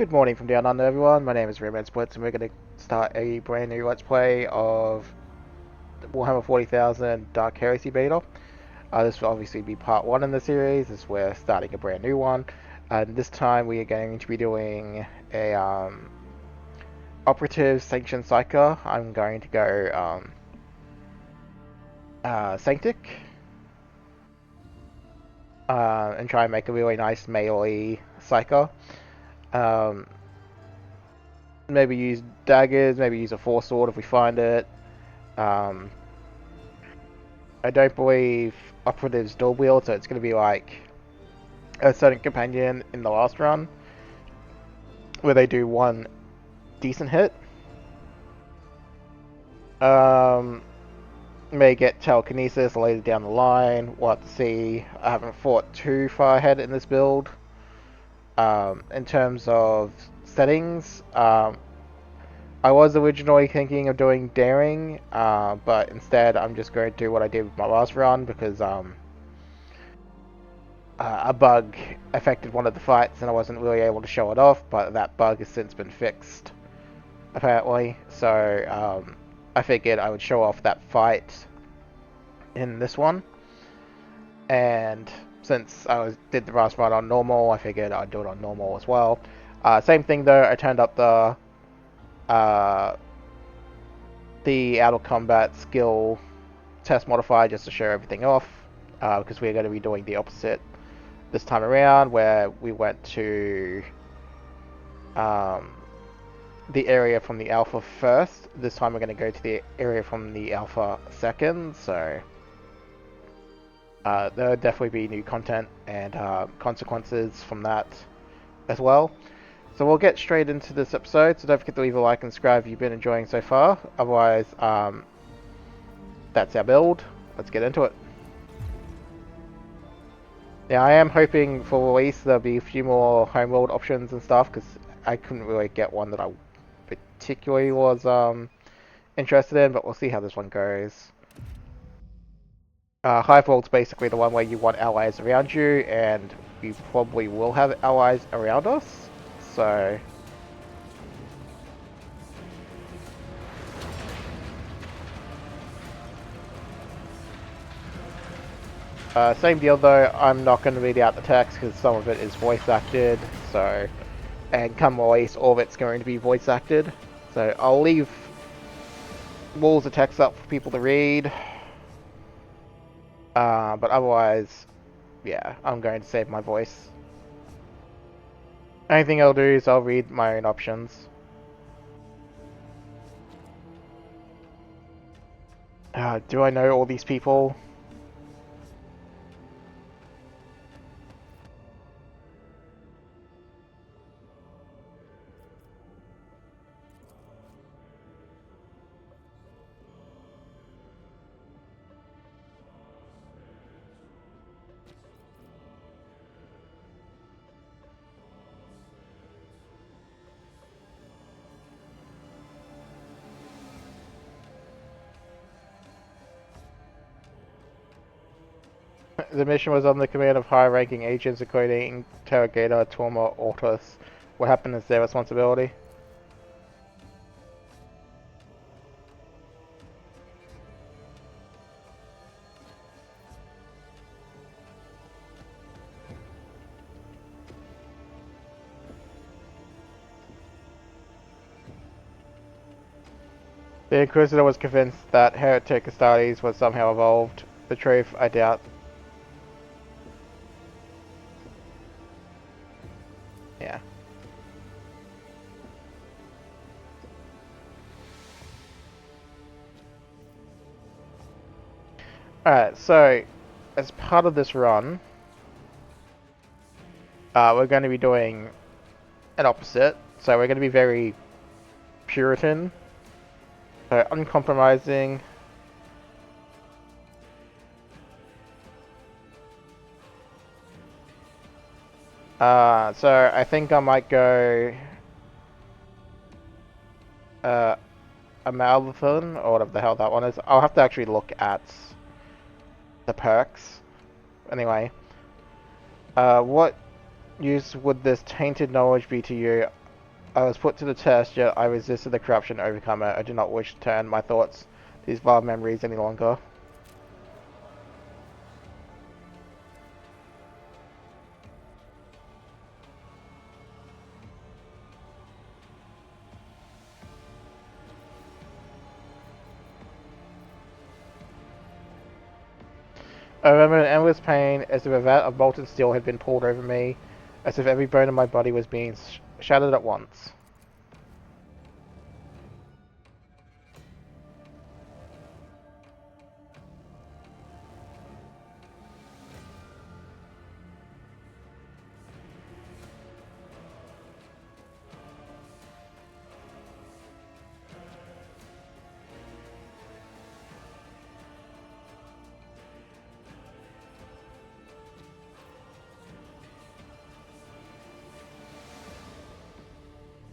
Good morning from down under, everyone. My name is Red Splits, and we're going to start a brand new Let's Play of Warhammer 40,000 Dark Heresy Beta. This will obviously be part 1 in the series, as we're starting a brand new one. And this time we are going to be doing a Operative Sanction Psyker. I'm going to go Sanctic. And try and make a really nice melee Psyker. Maybe use daggers, maybe use a force sword if we find it. I don't believe Operative's dual wield, so it's going to be like a certain companion in the last run, where they do one decent hit. May get telekinesis later down the line. We'll have to see. I haven't fought too far ahead in this build. In terms of settings, I was originally thinking of doing daring, but instead I'm just going to do what I did with my last run because a bug affected one of the fights and I wasn't really able to show it off, but that bug has since been fixed, apparently. So I figured I would show off that fight in this one. And since did the last run on normal, I figured I'd do it on normal as well. Same thing though, I turned up the out of combat skill test modifier just to show everything off, because we're going to be doing the opposite this time around, where we went to the area from the alpha first. This time we're going to go to the area from the alpha second, so there'll definitely be new content and consequences from that as well. So we'll get straight into this episode, so don't forget to leave a like and subscribe if you've been enjoying so far. Otherwise, that's our build. Let's get into it. Yeah, I am hoping for release there'll be a few more homeworld options and stuff, because I couldn't really get one that I particularly was interested in, but we'll see how this one goes. Hiveworld's basically the one where you want allies around you, and we probably will have allies around us, so... same deal though, I'm not going to read out the text because some of it is voice acted, so... And come release, all of it's going to be voice acted. So I'll leave walls of text up for people to read. But otherwise, yeah, I'm going to save my voice. Anything I'll do is I'll read my own options. Do I know all these people? The mission was on the command of high-ranking agents, including Interrogator, Torma, Ortus. What happened is their responsibility. The Inquisitor was convinced that Heretic Astartes was somehow evolved. The truth, I doubt. Yeah. Alright, so, as part of this run, we're going to be doing an opposite. So we're going to be very Puritan. So, uncompromising. So I think I might go Amalthon, or whatever the hell that one is. I'll have to actually look at the perks. Anyway, what use would this tainted knowledge be to you? I was put to the test, yet I resisted the corruption to overcome it. I do not wish to turn my thoughts to these vile memories any longer. I remember an endless pain, as if a vat of molten steel had been poured over me, as if every bone in my body was being shattered at once.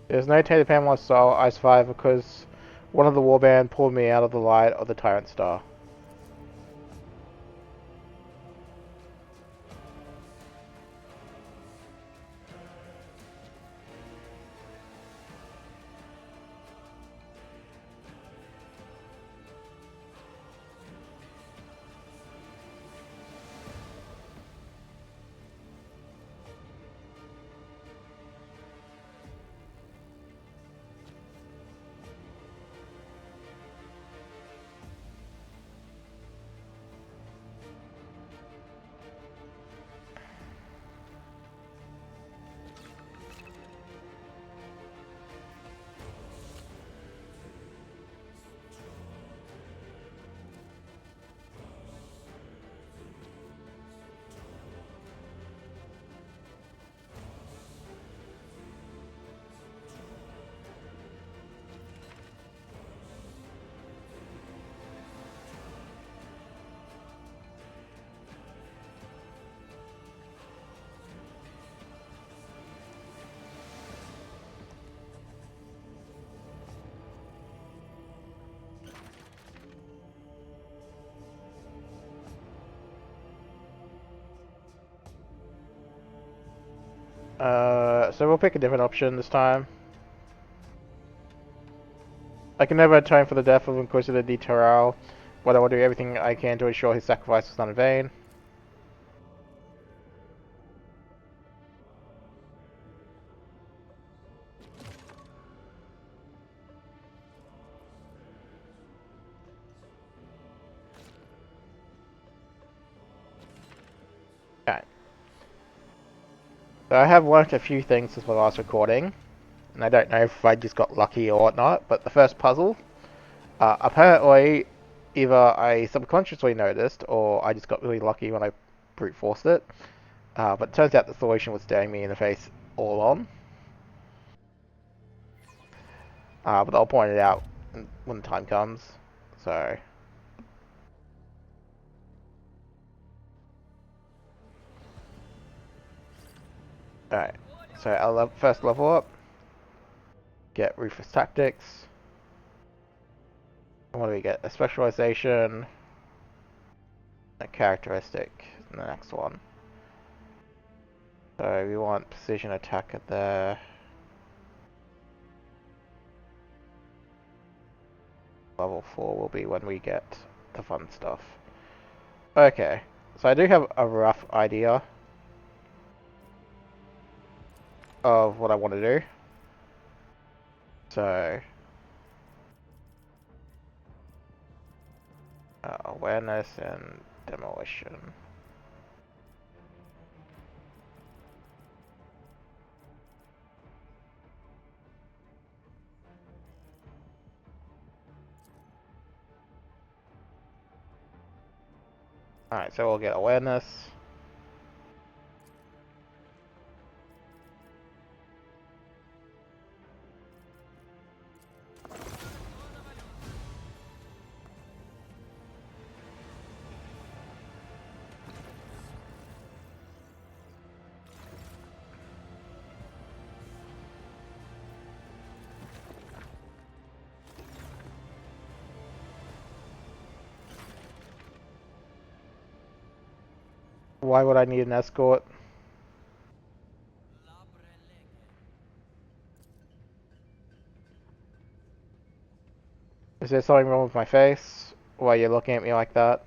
There's no tainted pain in my soul. I survived because one of the warband pulled me out of the light of the Tyrant Star. So we'll pick a different option this time. I can never atone for the death of Inquisitor de Terral, but I will do everything I can to ensure his sacrifice was not in vain. Okay. So I have learnt a few things since my last recording, and I don't know if I just got lucky or whatnot, but the first puzzle, apparently either I subconsciously noticed or I just got really lucky when I brute forced it, but it turns out the solution was staring me in the face all on. But I'll point it out when the time comes. So, alright. So I'll first level up, get Ruthless Tactics. What do we get? A specialization, a characteristic in the next one. So we want precision attack at the level 4 will be when we get the fun stuff. Okay, so I do have a rough idea of what I want to do. So, awareness and demolition. Alright, so we'll get awareness. Why would I need an escort? Is there something wrong with my face? Why are you looking at me like that?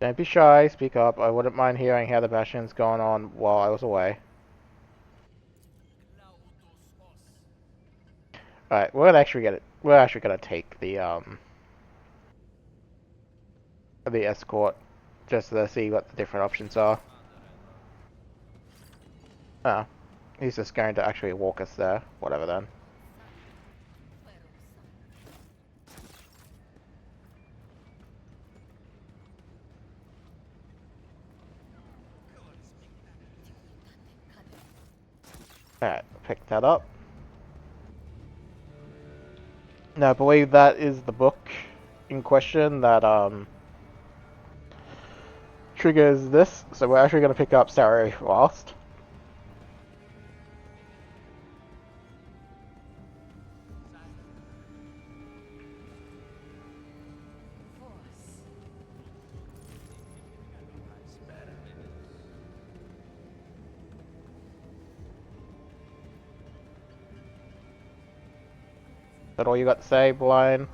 Don't be shy, speak up. I wouldn't mind hearing how the Bastion's going on while I was away. Alright, we're actually gonna take the escort just to see what the different options are. Oh. He's just going to actually walk us there. Whatever then. Alright, pick that up. Now I believe that is the book in question that triggers this. So we're actually gonna pick up Sarah last. Is that all you got to say, Blind?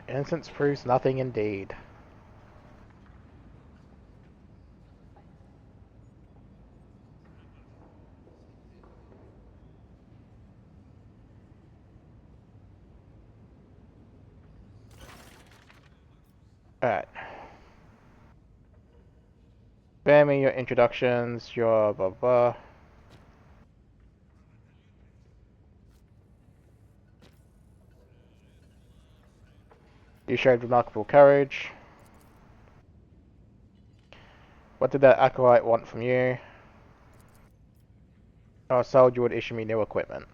Innocence proves nothing indeed. Alright. Spare me your introductions, your blah blah. You showed remarkable courage. What did that acolyte want from you? I was told you would issue me new equipment.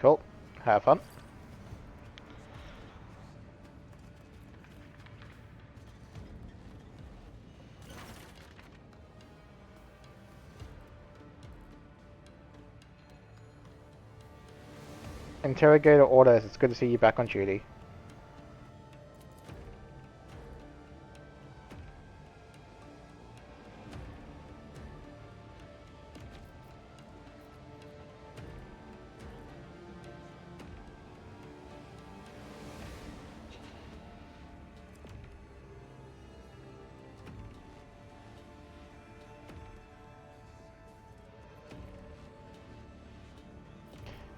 Cool. Have fun. Interrogator orders. It's good to see you back on duty.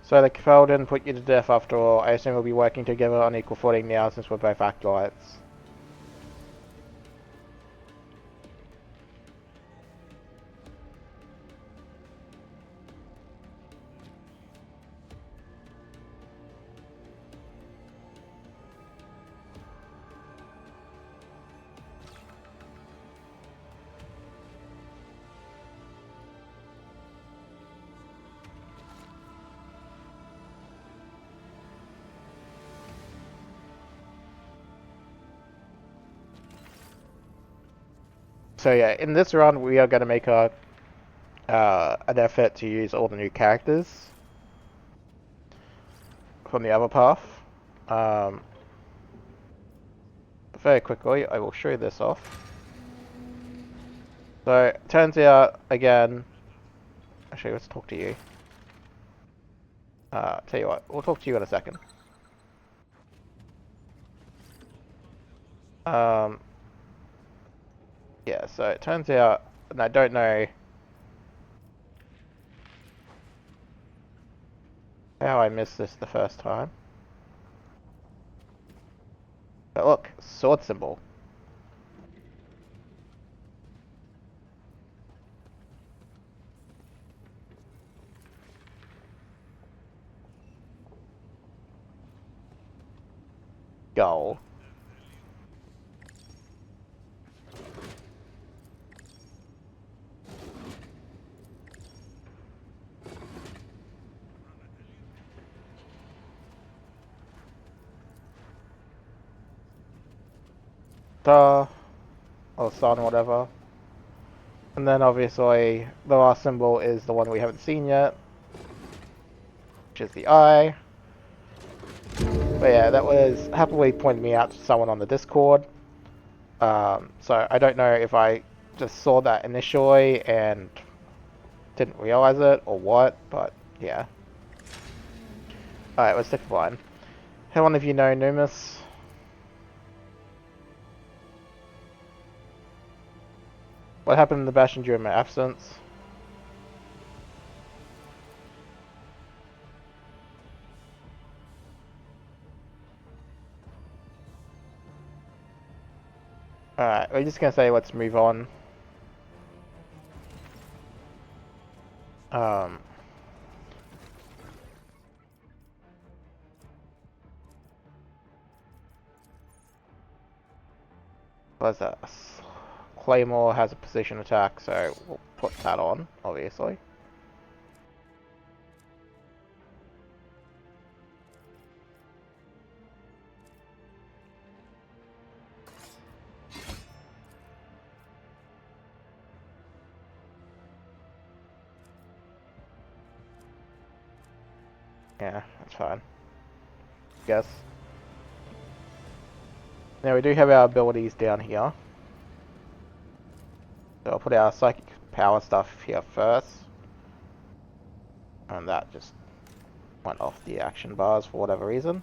So the Cafel didn't put you to death after all. I assume we'll be working together on equal footing now since we're both acolytes. So yeah, in this round we are going to make a an effort to use all the new characters from the other path. Um, Very quickly, I will show this off. So, it turns out, again... Actually, let's talk to you. Tell you what, we'll talk to you in a second. Yeah, so it turns out, and I don't know how I missed this the first time. But look, sword symbol. Goal. Star, or sun, whatever. And then obviously, the last symbol is the one we haven't seen yet, which is the eye. But yeah, that was happily pointed me out to someone on the Discord. So I don't know if I just saw that initially and didn't realize it or what, but yeah. Alright, let's take the line. How many of you know Numis? What happened in the Bastion during my absence? Alright, we're just gonna say let's move on. What's that? Claymore has a position attack, so we'll put that on, obviously. Yeah, that's fine. Guess. Now we do have our abilities down here. So I'll put our psychic power stuff here first. And that just went off the action bars for whatever reason.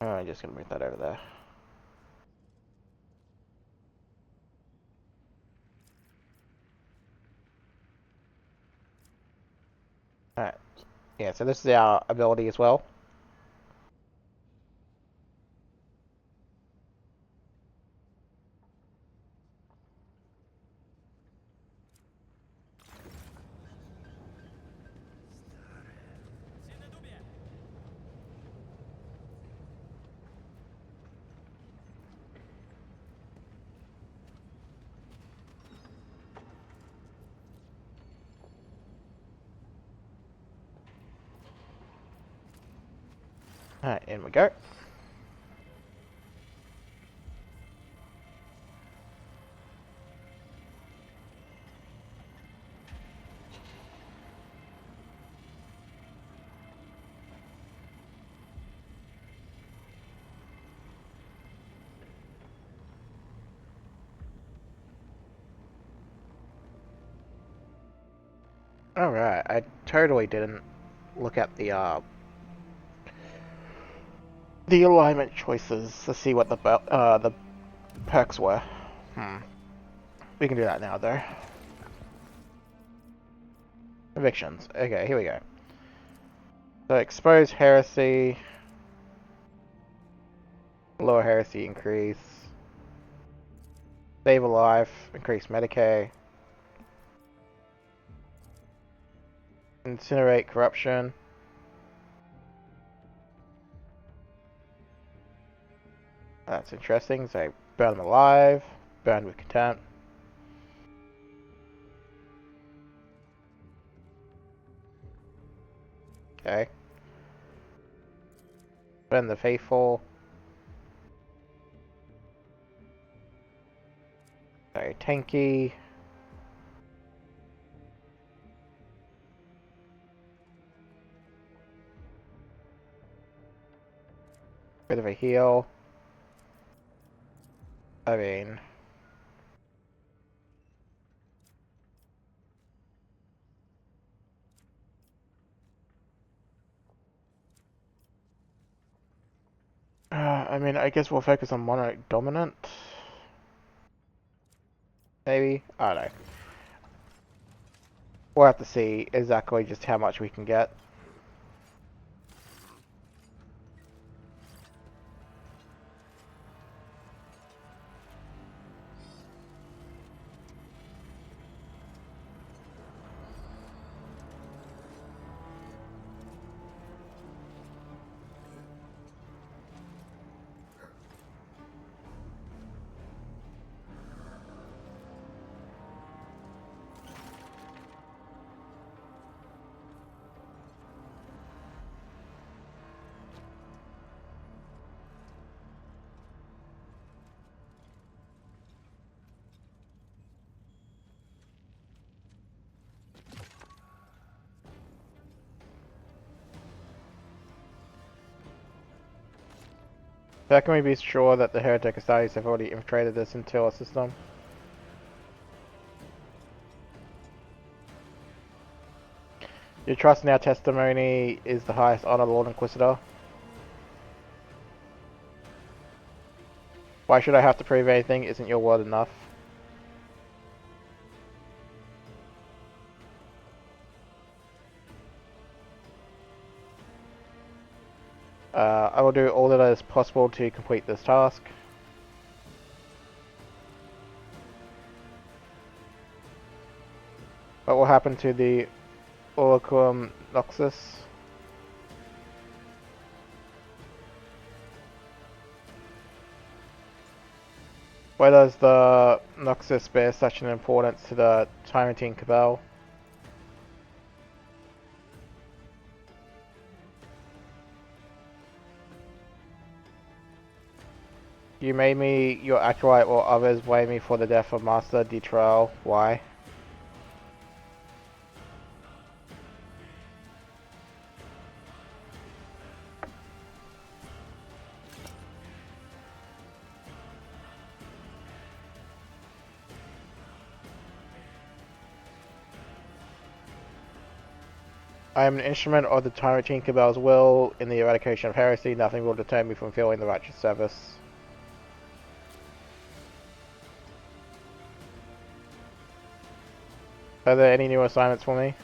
I'm just gonna move that over there. Alright. Yeah, so this is our ability as well. Alright, in we go. Alright, I totally didn't look at the alignment choices to see what the perks were. We can do that now though. Evictions. Okay, here we go. So expose heresy. Lower heresy increase. Save a life. Increase Medicaid. Incinerate corruption. That's interesting. So burn them alive. Burn with contempt. Okay. Then the faithful. Very tanky. Bit of a heal. I mean, I guess we'll focus on Monarch Dominant. Maybe? I don't know. We'll have to see exactly just how much we can get. So how can we be sure that the Heretic Astartes have already infiltrated this into our system? Your trust in our testimony is the highest honor, Lord Inquisitor. Why should I have to prove anything? Isn't your word enough? I will do all that is possible to complete this task. What will happen to the Oricum Noxus? Why does the Noxus bear such an importance to the Tyrantine Cabal? You made me your acolyte while others blame me for the death of Master Detrell. Why? I am an instrument of the Tyrantine Cabal's will in the eradication of heresy. Nothing will deter me from fulfilling the righteous service. Are there any new assignments for me?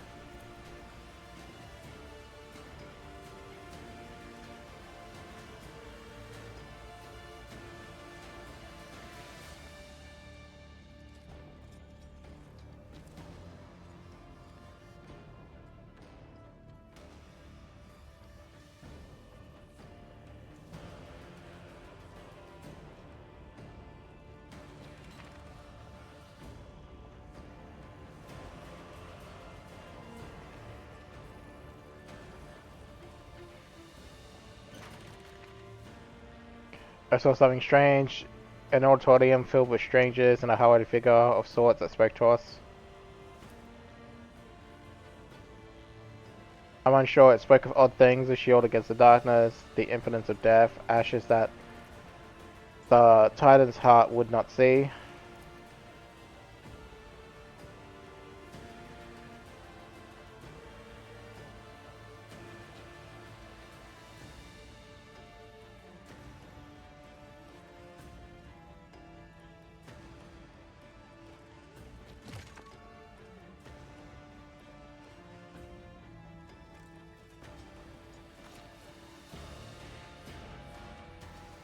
I saw something strange. An auditorium filled with strangers and a highlighted figure of sorts that spoke to us. I'm unsure. It spoke of odd things, a shield against the darkness, the impotence of death, ashes that the Titan's heart would not see.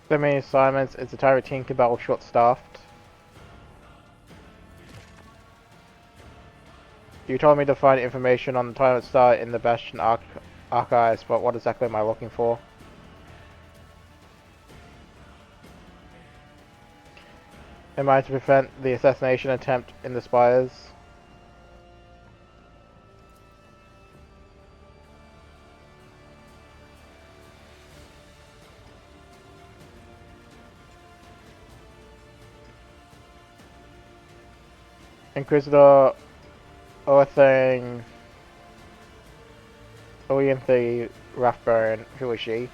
So many assignments. Is the Tyrantine Cabal short-staffed? You told me to find information on the Tyrant Star in the Bastion archives, but what exactly am I looking for? Am I to prevent the assassination attempt in the Spires? Inquisitor, Orthang, Orienthe, Rathbone, who is she?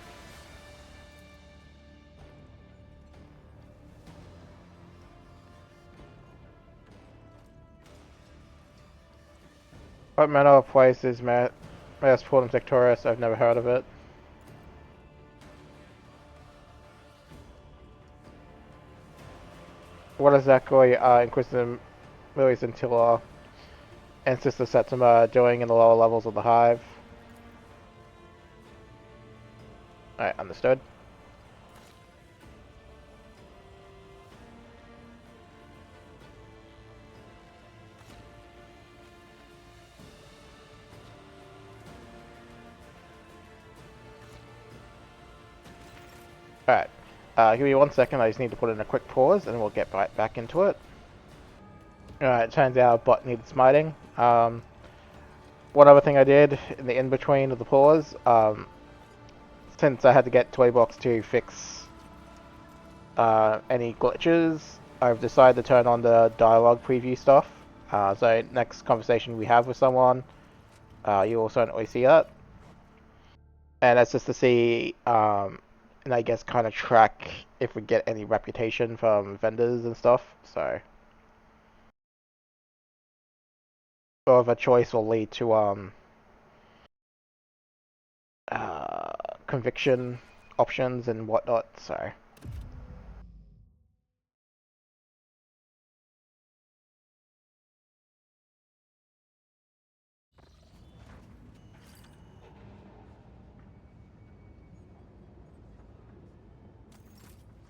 What manner of place is Portum Sectorius? I've never heard of it. What exactly are Inquisitor Millie Scintilla and Sister Septima doing in the lower levels of the Hive? Alright, understood. Alright, give me 1 second, I just need to put in a quick pause and we'll get right back into it. Alright, turns out bot needed smiting. One other thing I did in the in-between of the pause, since I had to get Toybox to fix any glitches, I've decided to turn on the dialogue preview stuff. So next conversation we have with someone, you will certainly see that. And that's just to see, and I guess kind of track if we get any reputation from vendors and stuff. So, or if a choice will lead to conviction options and whatnot. So.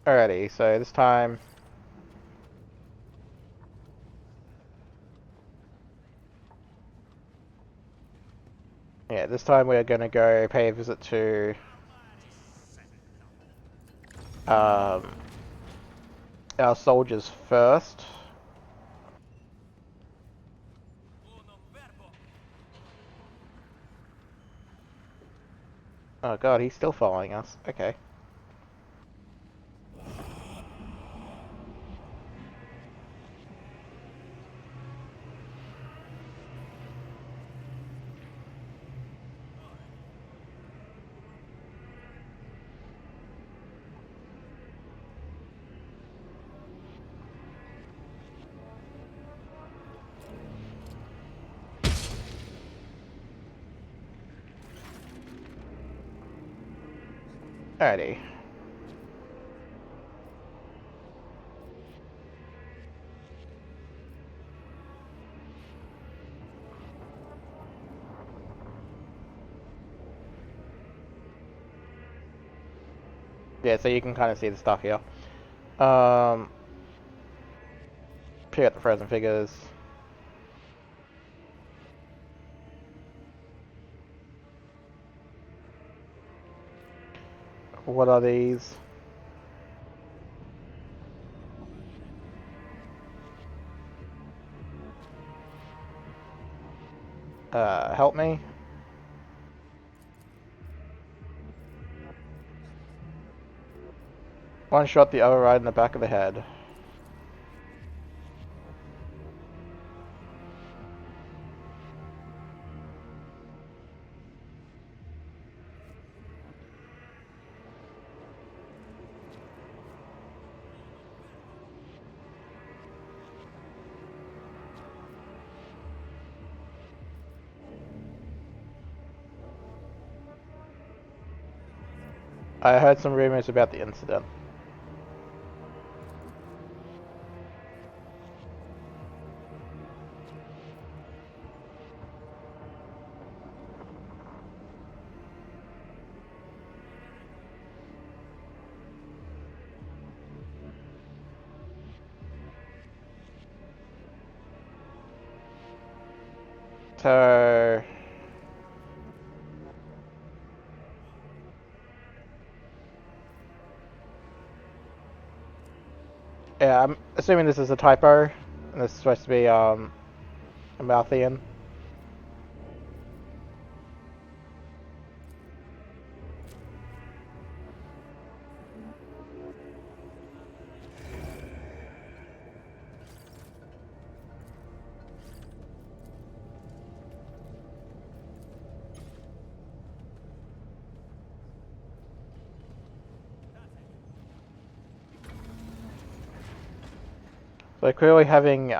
Alrighty, so this time... Yeah, this time we're gonna go pay a visit to... our soldiers first. Oh god, he's still following us. Okay. Alrighty. Yeah, so you can kind of see the stuff here. Pick up the frozen figures. What are these? Help me? One shot, the other right in the back of the head. I heard some rumors about the incident. So... Yeah, I'm assuming this is a typo. And this is supposed to be, a Malthian. So clearly having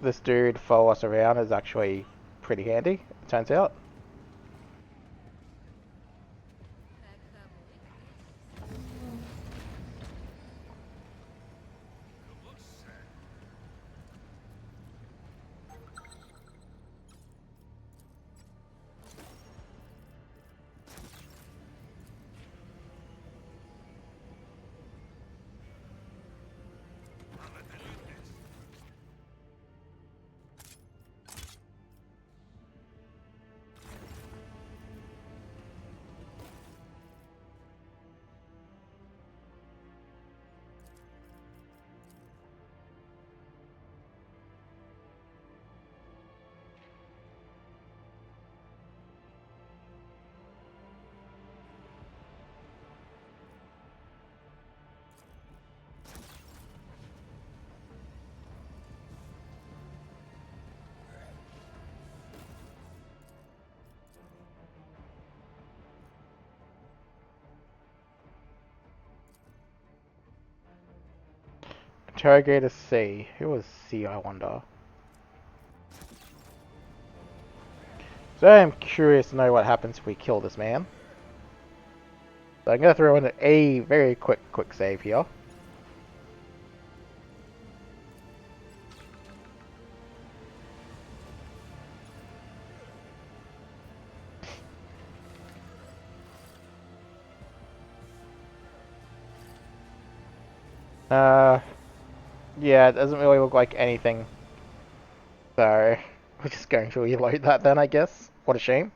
this dude follow us around is actually pretty handy, it turns out. Interrogator C. Who was C, I wonder? So I am curious to know what happens if we kill this man. So I'm going to throw in a very quick save here. Yeah, it doesn't really look like anything. So, we're just going to reload that then, I guess. What a shame.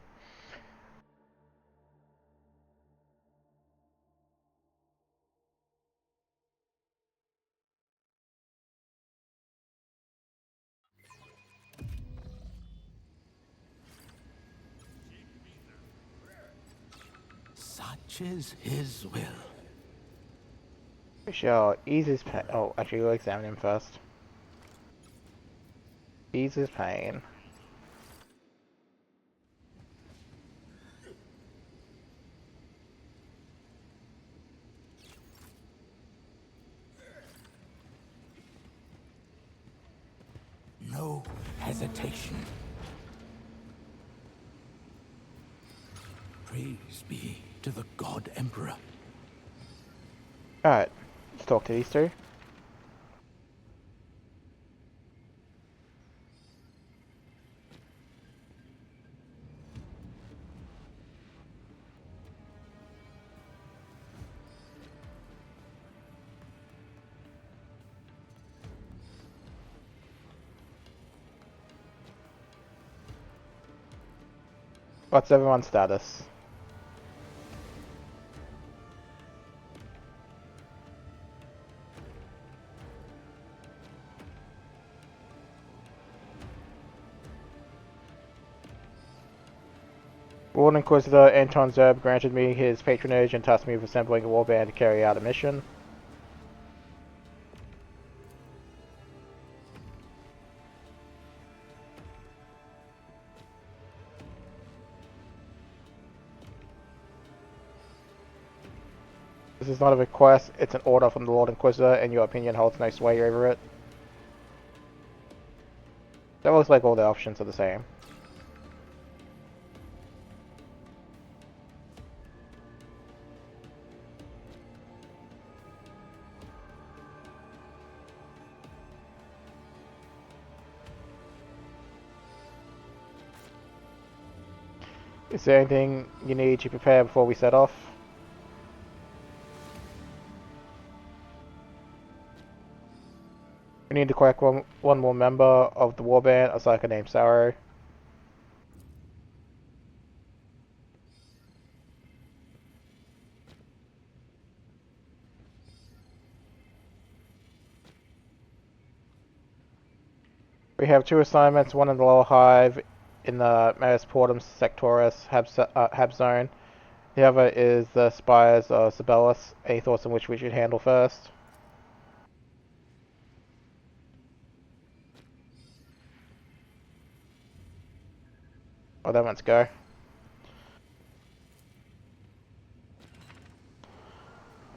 Such is his will. We shall ease his pain. Oh, actually, we'll examine him first. Ease his pain. No hesitation. Praise be to the God Emperor. Alright, let's talk to these two. What's everyone's status? Lord Inquisitor Anton Zerb granted me his patronage and tasked me with assembling a warband to carry out a mission. This is not a request, it's an order from the Lord Inquisitor, and your opinion holds no sway over it. That looks like all the options are the same. Is there anything you need to prepare before we set off? We need to collect one more member of the warband, a psyker named Sarrow. We have two assignments, one in the lower hive in the Maris Portum Sectoris Hab zone. The other is the spires of Sibelius. Any thoughts on which we should handle first? Oh, that one's go.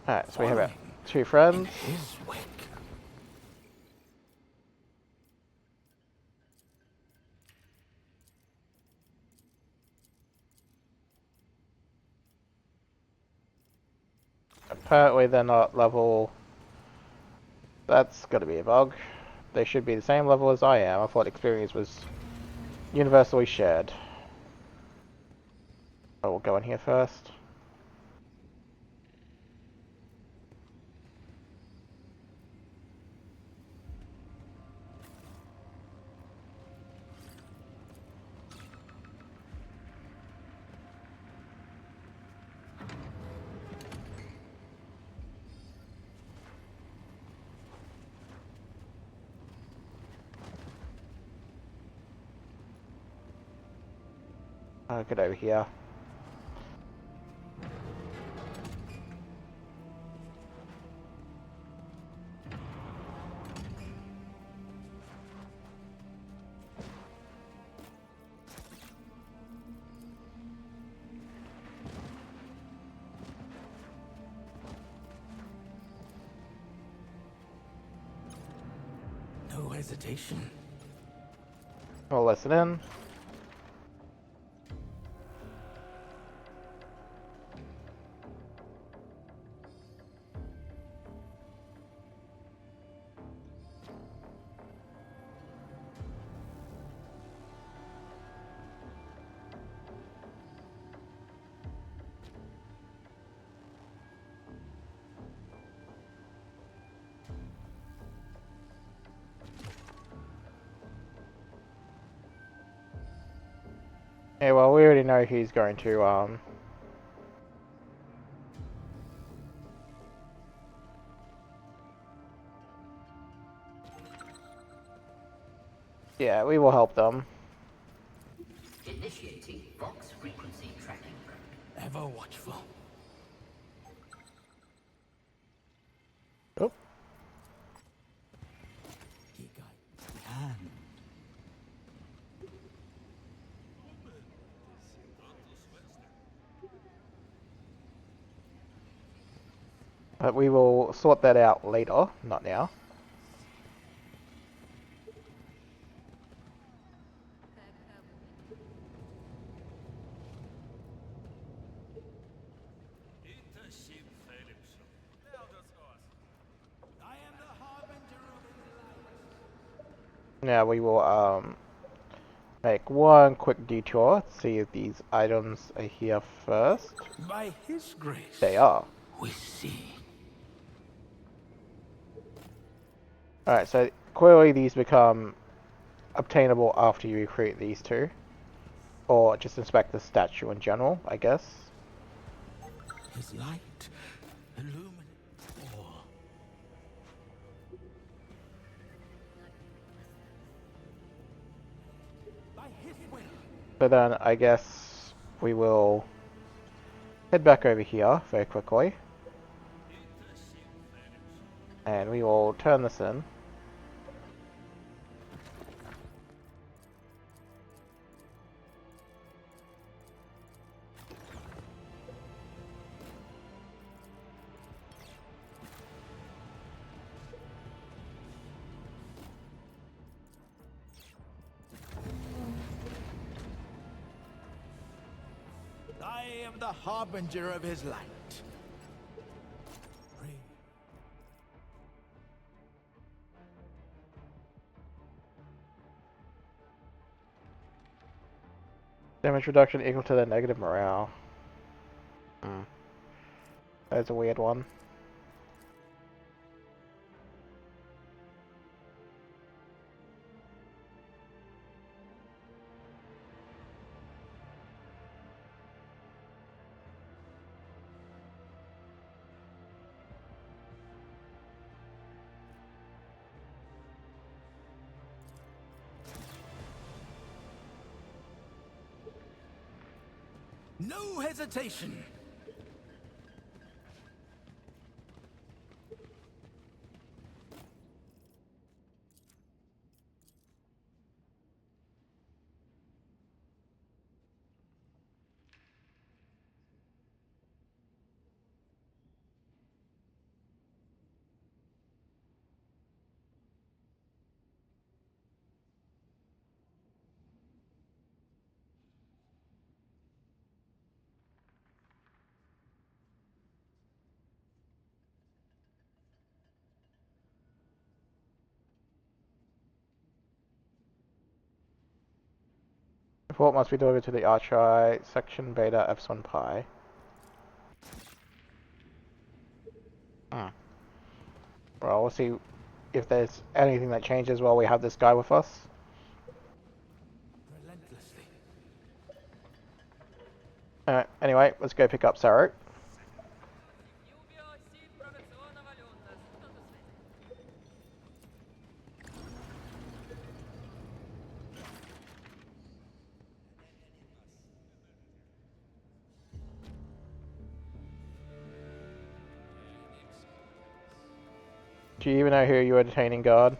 Alright, so we have our two friends. His wake. Apparently they're not level... That's gotta be a bug. They should be the same level as I am. I thought experience was universally shared. Oh, we'll go in here first. I'll get over here. No hesitation. We'll listen in. Yeah, well, we already know he's going to, yeah, we will help them. Initiating Vox frequency tracking. Ever watchful. Oh. He got hand. But we will sort that out later, not now. Now we will make one quick detour, see if these items are here first. By his grace, They are. we see. Alright, so clearly these become obtainable after you recruit these two. Or just inspect the statue in general, I guess. His light illuminate all. By his will. So then I guess we will head back over here very quickly. And we will turn this in. I am the harbinger of his light. Pray. Damage reduction equal to the negative morale. That's a weird one. No hesitation. Report must be delivered to the Archie section beta Epsilon Pi. Well, we'll see if there's anything that changes while we have this guy with us. Relentlessly. Alright, anyway, let's go pick up Saru. Do you even know who you're detaining guard?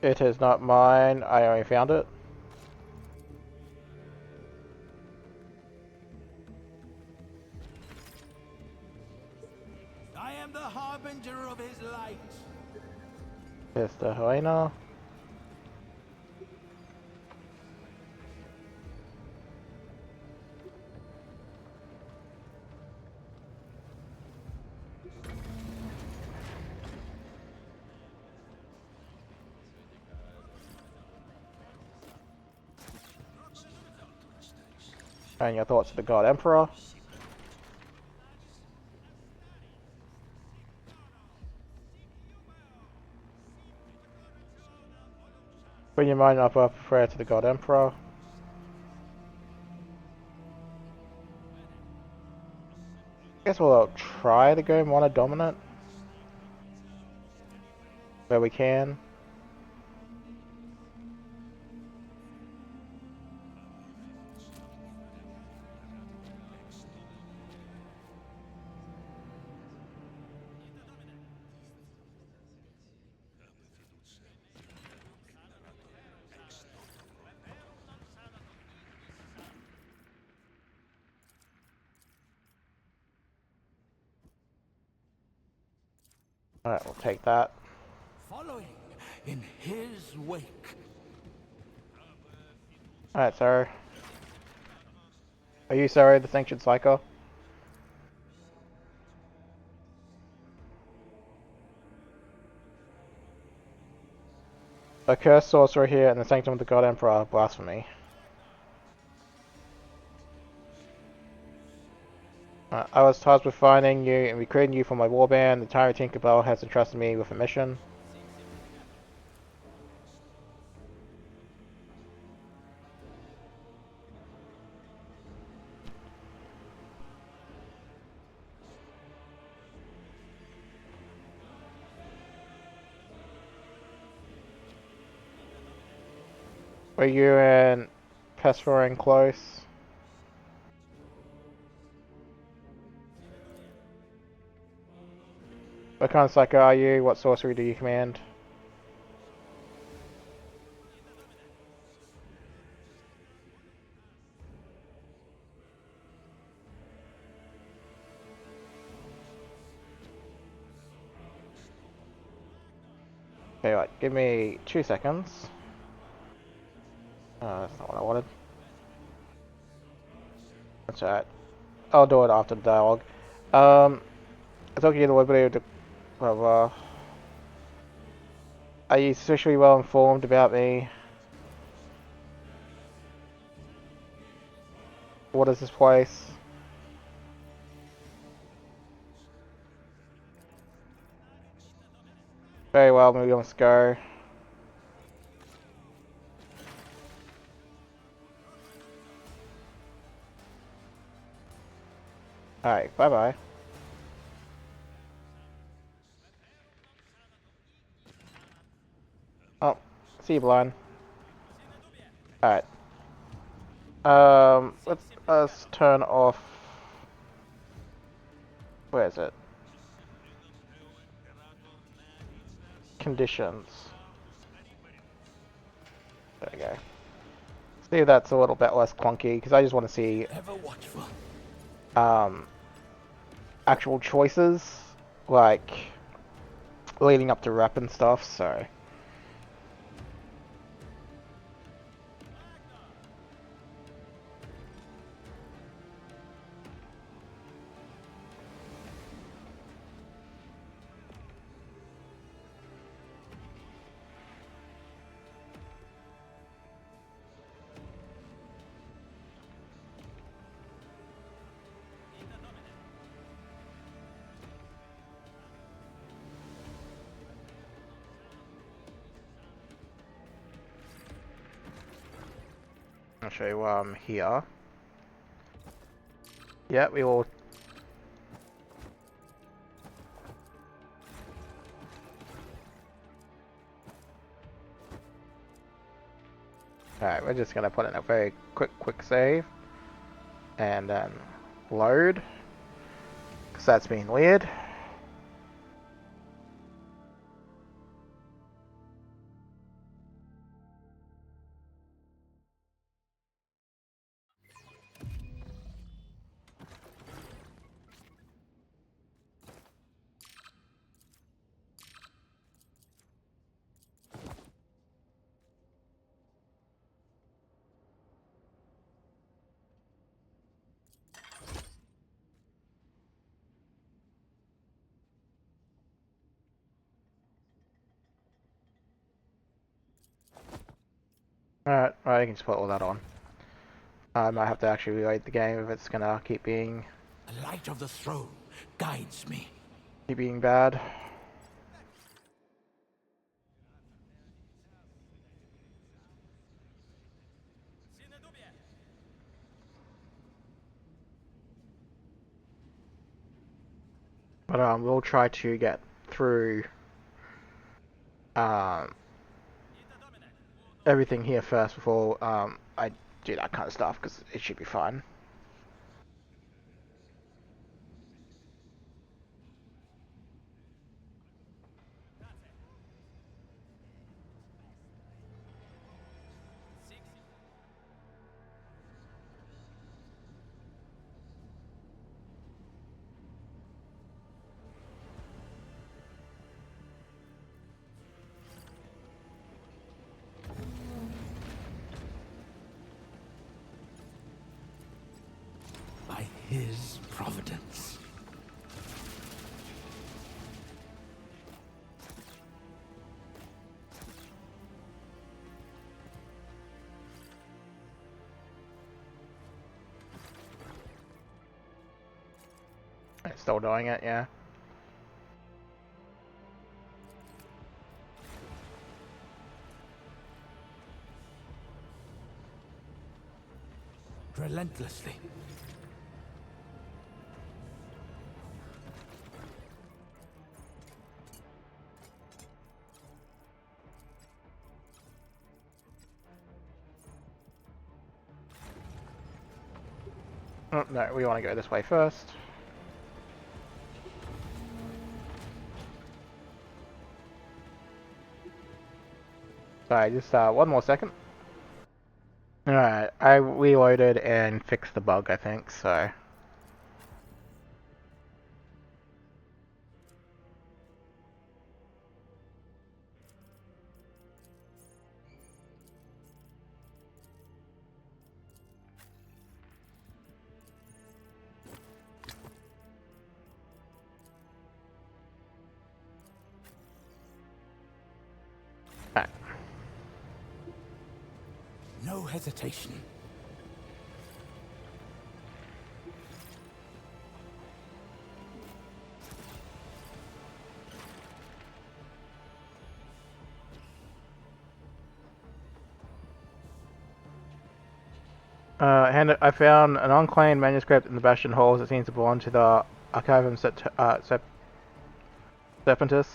It is not mine, I only found it. I am the harbinger of his light. It's the Helena. And your thoughts of the God Emperor. Bring your mind up a prayer to the God Emperor. Guess we'll try to go mono dominant where we can. Alright, we'll take that. Following in his wake. Alright, Saru. Are you Saru, the Sanctioned Psycho? A cursed sorcerer here in the Sanctum of the God Emperor. Blasphemy. I was tasked with finding you and recruiting you for my warband. The Tyrant Tinkerbell has entrusted me with a mission. Were you in Pesforin close? What kind of psycho are you? What sorcery do you command? Okay, right, give me 2 seconds. That's not what I wanted. That's alright. I'll do it after the dialogue. I took you the liberty of are you sufficiently well informed about me? What is this place? Very well, maybe let's go. Alright, bye bye. Oh, see you, blind. Alright. Let's us turn off. Where is it? Conditions. There we go. See if that's a little bit less clunky, because I just want to see Ever watchful. actual choices, like leading up to rep and stuff, so. I'll show you why I'm here. Yeah, we all... Alright, we're just gonna put in a very quick save. And then load. Because that's been weird. Alright, I can just put all that on. I might have to actually reload the game if it's gonna keep being The light of the throne guides me. bad. But we'll try to get through everything here first before I do that kind of stuff, because it should be fine. By his providence. It's still doing it, yeah. Relentlessly. Oh, no, we want to go this way first. Sorry, just one more second. Alright, I reloaded and fixed the bug, I think, so... Alright. No hesitation. I found an unclaimed manuscript in the Bastion halls that seems to belong to the Archivum Serpentis.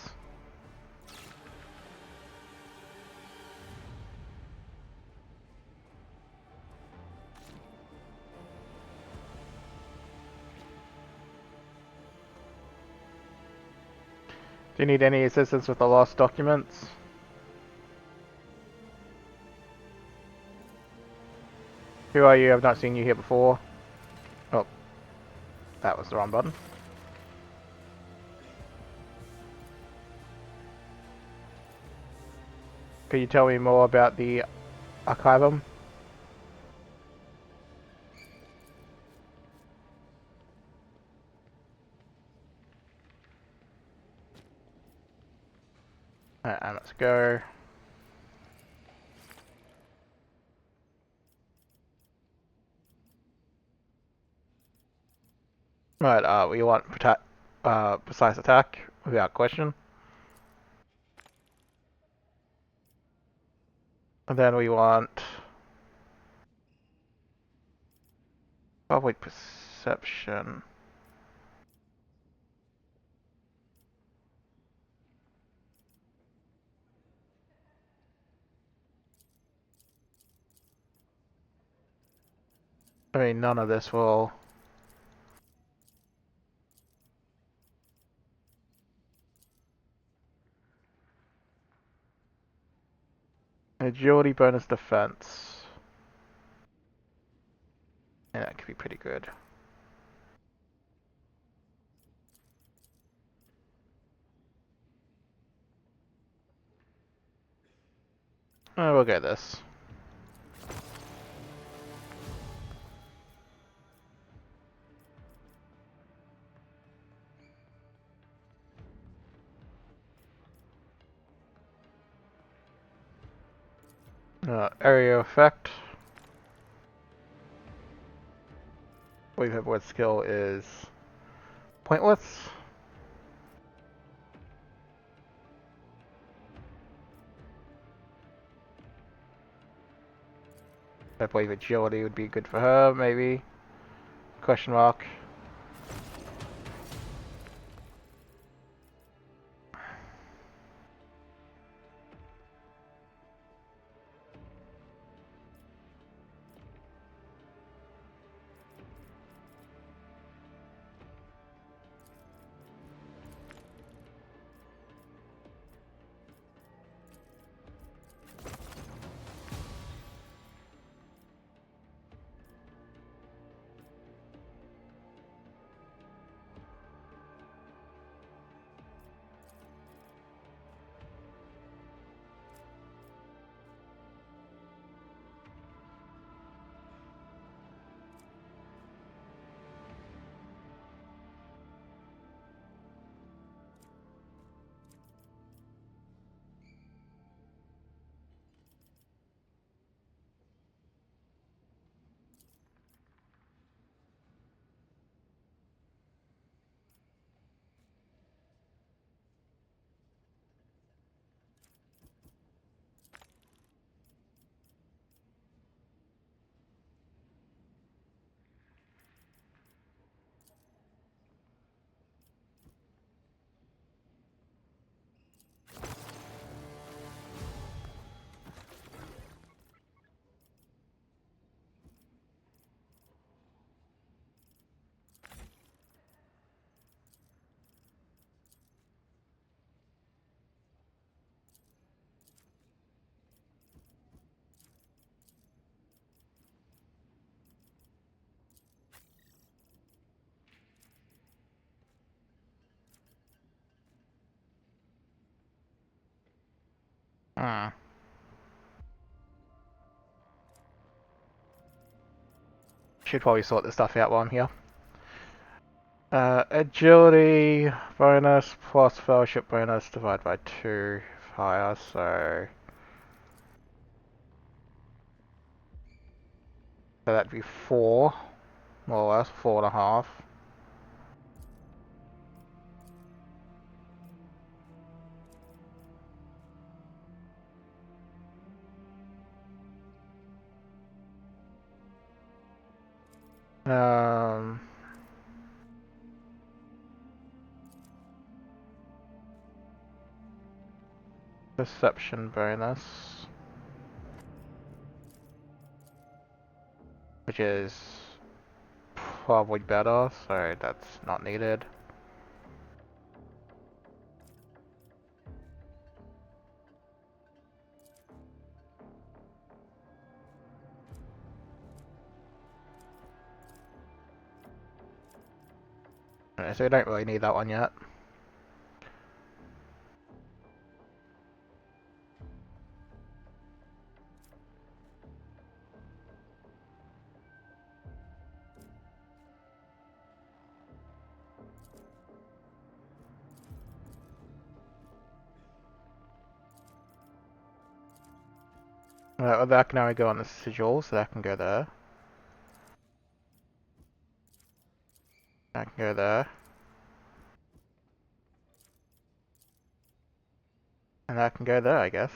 Do you need any assistance with the lost documents? Who are you? I've not seen you here before. Oh, that was the wrong button. Could you tell me more about the Archivum? Alright, and let's go. Right, we want precise attack, without question. And then we want Probably perception. I mean, none of this will... Agility bonus defense. Yeah, that could be pretty good. Oh, we'll get this. Area effect. We have what skill is pointless. I believe agility would be good for her, maybe. Question mark. Hmm. Should probably sort this stuff out while I'm here. Agility bonus plus fellowship bonus divided by 2 higher, so that'd be 4, more or less, 4.5. Um, Perception bonus, which is probably better, so that's not needed. So we don't really need that one yet. Well, that can only go on the sigil, so that can go there. That can go there. And that can go there, I guess.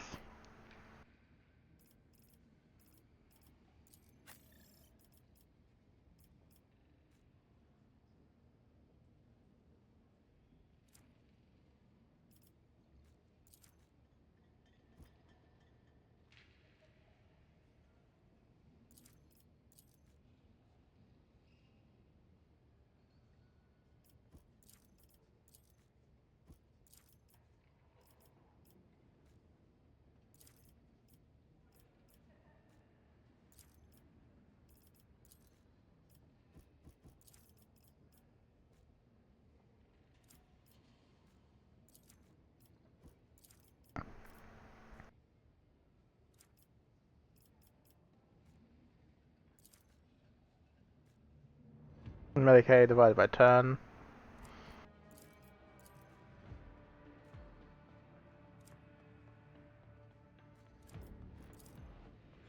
Medicaid divided by 10.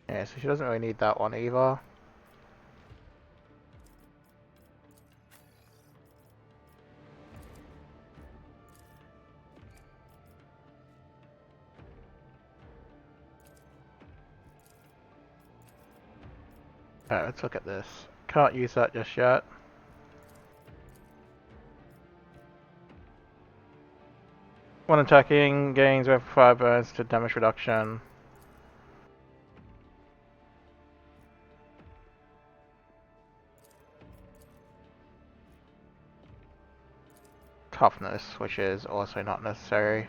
Yeah, so she doesn't really need that one either. Alright, let's look at this. Can't use that just yet. When attacking, gains over 5 burns to damage reduction. Toughness, which is also not necessary.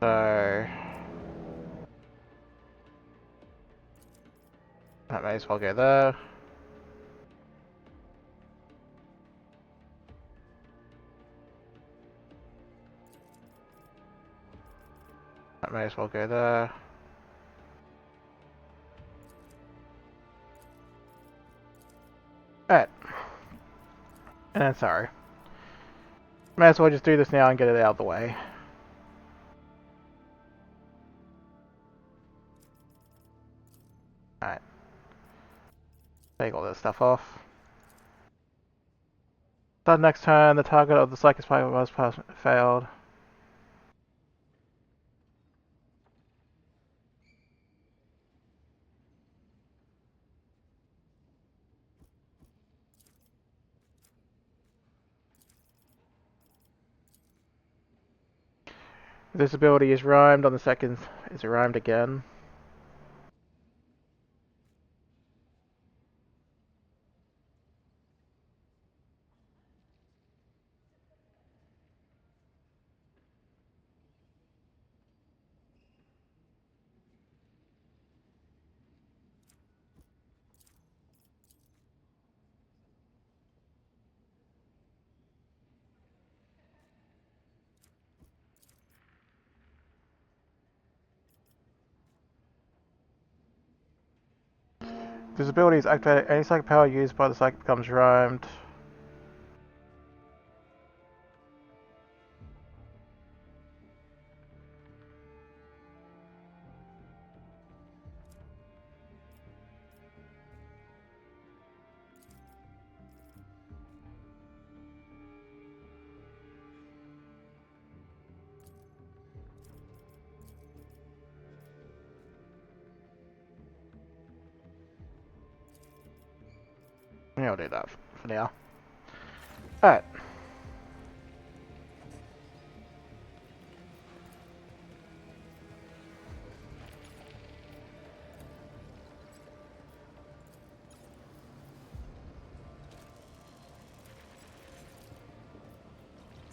So that may as well go there. That may as well go there. Alright. And then sorry. May as well just do this now and get it out of the way. Alright. Take all this stuff off. Start next turn, the target of the Psychic Spike was failed. This ability is rhymed on the second. Is it rhymed again? This ability is activated. Any psychic power used by the psychic becomes rhymed. Yeah, I'll do that for now. Alright.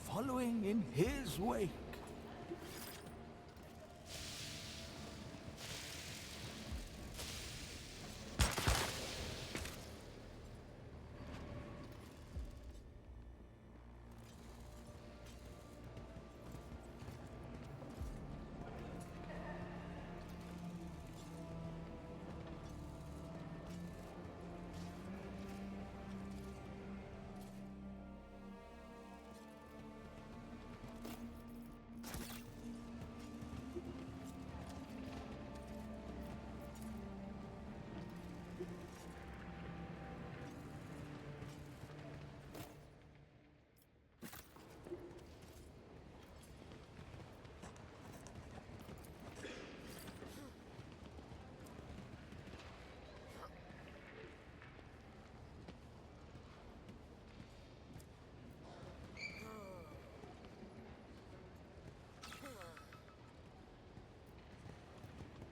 Following in his wake.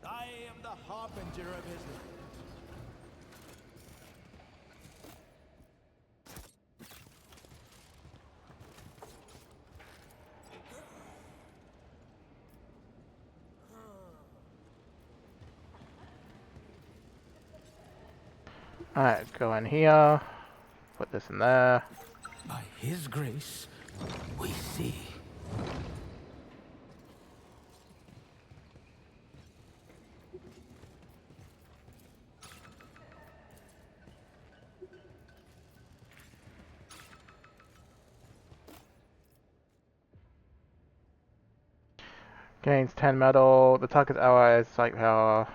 I am the harbinger of his light. Alright, go in here. Put this in there. By his grace, we see. Gains 10 metal. The target's ally is psychic power.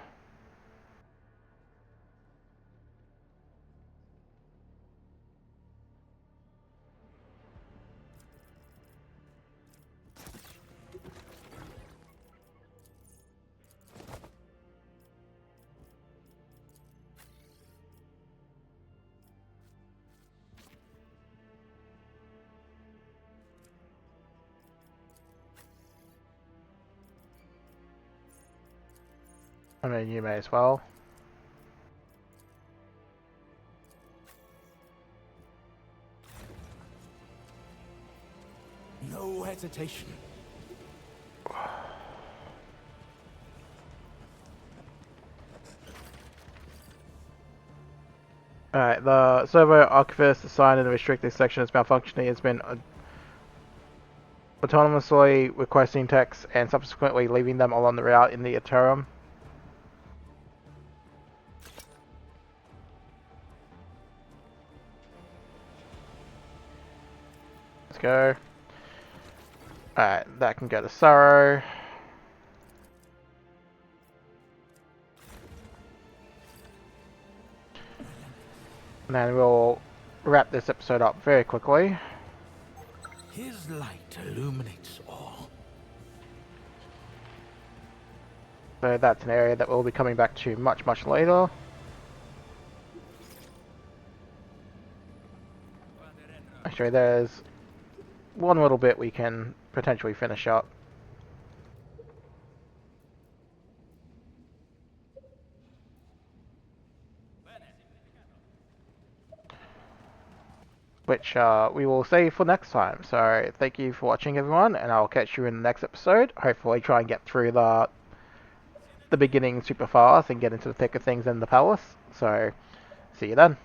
I mean, you may as well. No hesitation. Alright, the servo archivist assigned in the restricted section is malfunctioning. It's been autonomously requesting texts and subsequently leaving them along the route in the interim. Let's go. Alright, that can go to Sorrow. And then we'll wrap this episode up very quickly. His light illuminates all. So that's an area that we'll be coming back to much later. Actually, there's one little bit we can potentially finish up. Which we will save for next time. So thank you for watching, everyone, and I'll catch you in the next episode. Hopefully try and get through the beginning super fast and get into the thick of things in the palace. So see you then.